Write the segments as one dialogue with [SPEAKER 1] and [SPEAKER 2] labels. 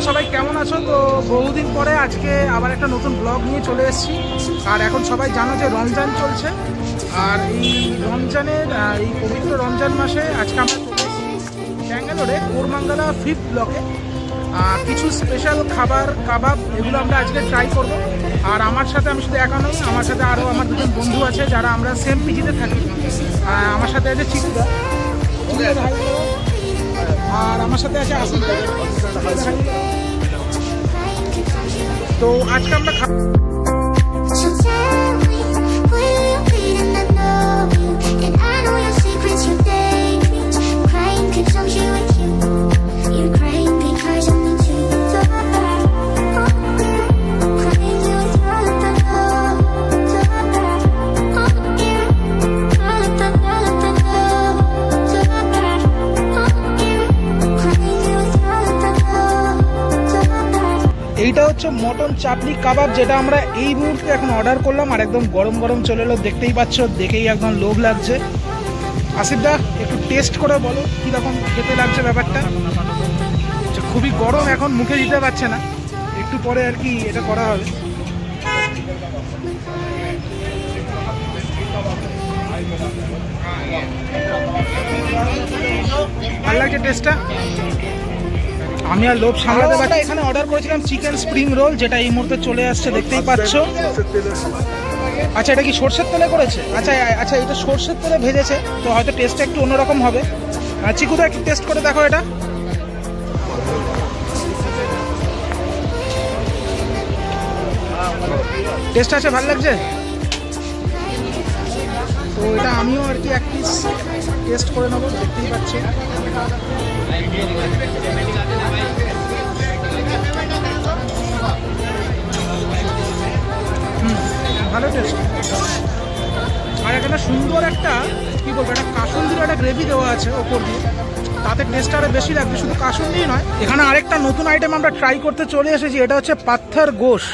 [SPEAKER 1] সবাই কেমন আছো? তো বহুদিন পরে আজকে আবার একটা নতুন ব্লগ নিয়ে চলে এসেছি। আর এখন সবাই জানো যে রমজান চলছে, আর এই রমজানের এই পবিত্র রমজান মাসে আজকে আমরা চলে এসেছি ব্যাঙ্গালোরে কোরমাঙ্গালা 5th ব্লকে। কিছু স্পেশাল খাবার কাবাব এগুলো আমরা আজকে ট্রাই করব। আর আমার সাথে আমি শুধু একা নই, আমার সাথে আরও আমার দুজন বন্ধু আছে যারা আমরা সেম পিজিতে থাকি। আমার সাথে আছে চিকুদা, আর আমার সাথে আছে আসিফ। তো আজকে আমরা এইটা হচ্ছে মটন চাপলি কাবাব, যেটা আমরা এই মুহূর্তে এখন অর্ডার করলাম। আর একদম গরম গরম চলে এলো, দেখতেই পাচ্ছ, দেখেই একদম লোভ লাগছে। আসিফদা একটু টেস্ট করে বলো কীরকম খেতে লাগছে ব্যাপারটা। খুবই গরম, এখন মুখে দিতে পারছে না, একটু পরে আর কি এটা করা হবে। ভালো লাগছে টেস্টটা। আমি আর লোভ সামলাতে পারছি। এখানে অর্ডার করেছিলাম চিকেন স্প্রিং রোল, যেটা এই মুহূর্তে চলে আসছে, দেখতেই পাচ্ছ। আচ্ছা, এটা কি সর্ষের তেলে করেছে? আচ্ছা আচ্ছা, এটা সর্ষের তেলে ভেজেছে, তো হয়তো টেস্টটা একটু অন্যরকম হবে। চিকুদা একটু টেস্ট করে দেখো এটা। টেস্ট আছে, ভালো লাগছে। তো এটা আমিও আর কি এক পিস টেস্ট করে নেবো, দেখতেই পাচ্ছি। ভালো টেস্ট। আর এখানে সুন্দর একটা কি বলবো, একটা কাসুন্দির একটা গ্রেভি দেওয়া আছে ওপর দিয়ে, তাতে টেস্টটা আরো বেশি লাগবে। শুধু কাসুন্দি নয়, এখানে আরেকটা নতুন আইটেম আমরা ট্রাই করতে চলে এসেছি। এটা হচ্ছে পাথর গোশ,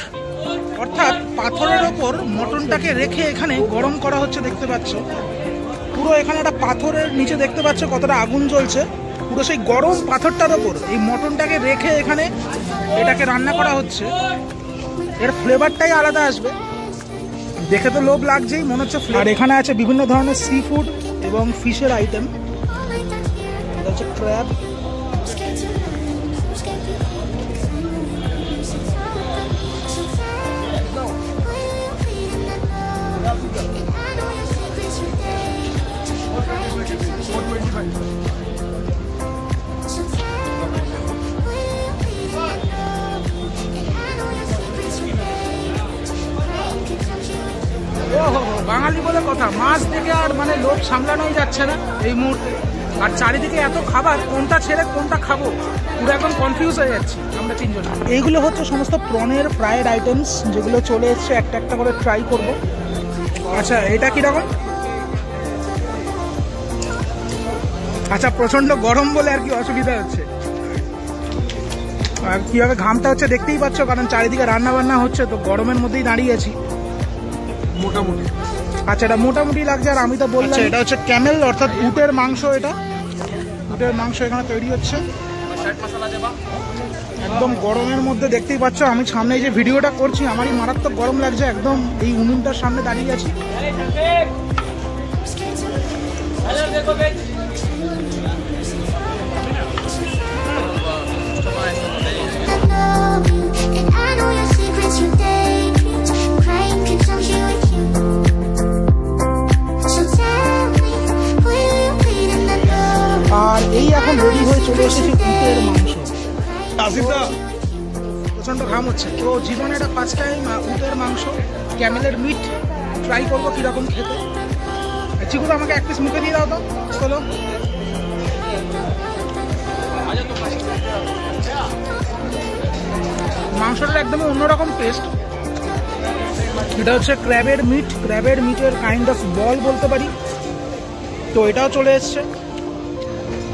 [SPEAKER 1] অর্থাৎ পাথরের ওপর মটনটাকে রেখে এখানে গরম করা হচ্ছে, দেখতে পাচ্ছ। পুরো এখানে একটা পাথরের নিচে দেখতে পাচ্ছ কতটা আগুন জ্বলছে, পুরো সেই গরম পাথরটার ওপর এই মটনটাকে রেখে এখানে এটাকে রান্না করা হচ্ছে। এর ফ্লেভারটাই আলাদা আসবে, দেখে তো লোভ লাগছেই, মনে হচ্ছে। আর এখানে আছে বিভিন্ন ধরনের সি ফুড এবং ফিশের আইটেম। এটা হচ্ছে ক্র্যাব। বাঙালি বলে কথা, মাছ দেখে আর মানে লোভ সামলানোই যাচ্ছে না এই মুহূর্তে। আর চারিদিকে এত খাবার, কোনটা ছেড়ে কোনটা খাবো, পুরো একদম কনফিউজ হয়ে যাচ্ছি আমরা তিনজন। এইগুলো হচ্ছে সমস্ত প্রনের ফ্রাইড আইটেমস, যেগুলো চলে এসছে, একটা একটা করে ট্রাই করব। আচ্ছা, এটা কিরকম? আচ্ছা, প্রচন্ড গরম বলে আর কি অসুবিধা হচ্ছে। আর কিভাবে ঘামটা হচ্ছে দেখতেই পাচ্ছ, কারণ চারিদিকে রান্না বান্না হচ্ছে, তো গরমের মধ্যেই দাঁড়িয়ে আছি মোটামুটি। আচ্ছা, এটা মোটামুটি লাগছে। আর আমি তো বললাম এটা হচ্ছে ক্যামেল, অর্থাৎ উটের মাংস। এটা উটের মাংস এখানে তৈরি হচ্ছে একদম গরমের মধ্যে, দেখতেই পাচ্ছ। আমি সামনে যে ভিডিওটা করছি, আমারই মারাত্মক গরম লাগছে, একদম এই উনুনটার সামনে দাঁড়িয়ে আছি। আর এই এখন রেডি হয়ে চলে এসেছে উটের মাংস। প্রচন্ড ঘাম হচ্ছে, তো জীবনে এটা ফার্স্ট টাইম উটের মাংস, ক্যামেলের মিট ট্রাই করবো কিরকম খেতে। চিকুদা আমাকে এক পিস মুখে দিয়ে দাও তো। চলো, মাংসটার একদমই অন্যরকম টেস্ট। এটা হচ্ছে ক্র্যাবের মিট, ক্র্যাবের মিটের কাইন্ড অফ বল বলতে পারি। তো এটাও চলে এসছে,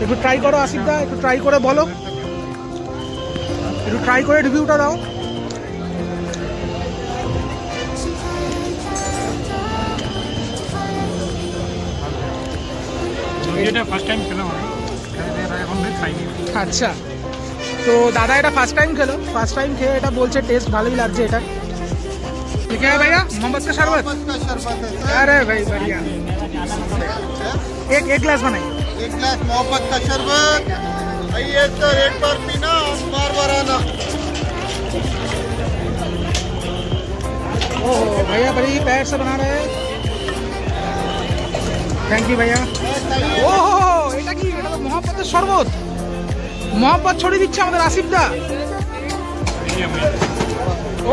[SPEAKER 1] একটু ট্রাই করো। আসিফদা একটু ট্রাই করে বলো, একটু ট্রাই করে রিভিউটা দাও।
[SPEAKER 2] এটা ফার্স্ট টাইম খেলাম আমি, এখন খাইনি।
[SPEAKER 1] আচ্ছা, তো দাদা এটা ফার্স্ট টাইম খেলো, ফার্স্ট টাইম খেয়ে এটা বলছে টেস্ট ভালোই লাগছে এটা। ठीक है भैया, मोहब्बत का शरबत। अरे भाई बढ़िया, एक गिलास बनाइए।
[SPEAKER 2] एक गिलास मोहब्बत का शरबत। आइए सर, एक बार पीना बार बार आना।
[SPEAKER 1] ओहो भैया बड़ी पैर से बना रहे हैं। थैंक यू भैया। ओहो এটা কি, এটা তো মোহাম্মতের শরবত। মোহাম্মত ছড়িয়ে দিচ্ছে আমাদের আসিফ দা।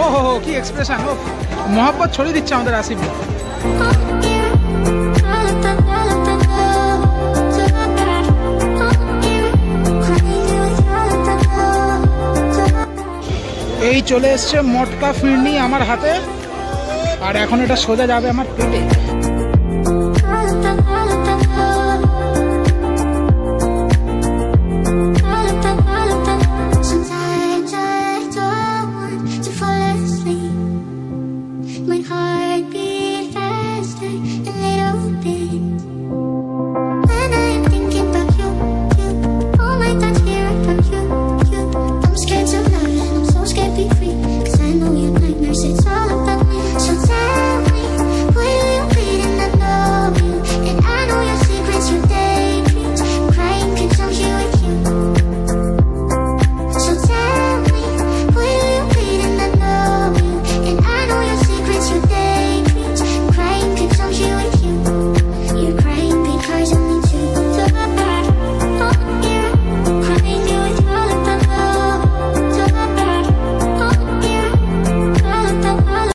[SPEAKER 1] ওহো কি এক্সপ্রেশন, ও মোহাম্মত ছড়িয়ে দিচ্ছে আমাদের আসিফ দা। এই চলে এসছে মটকা ফিরনি আমার হাতে, আর এখন এটা সোজা যাবে আমার পেটে।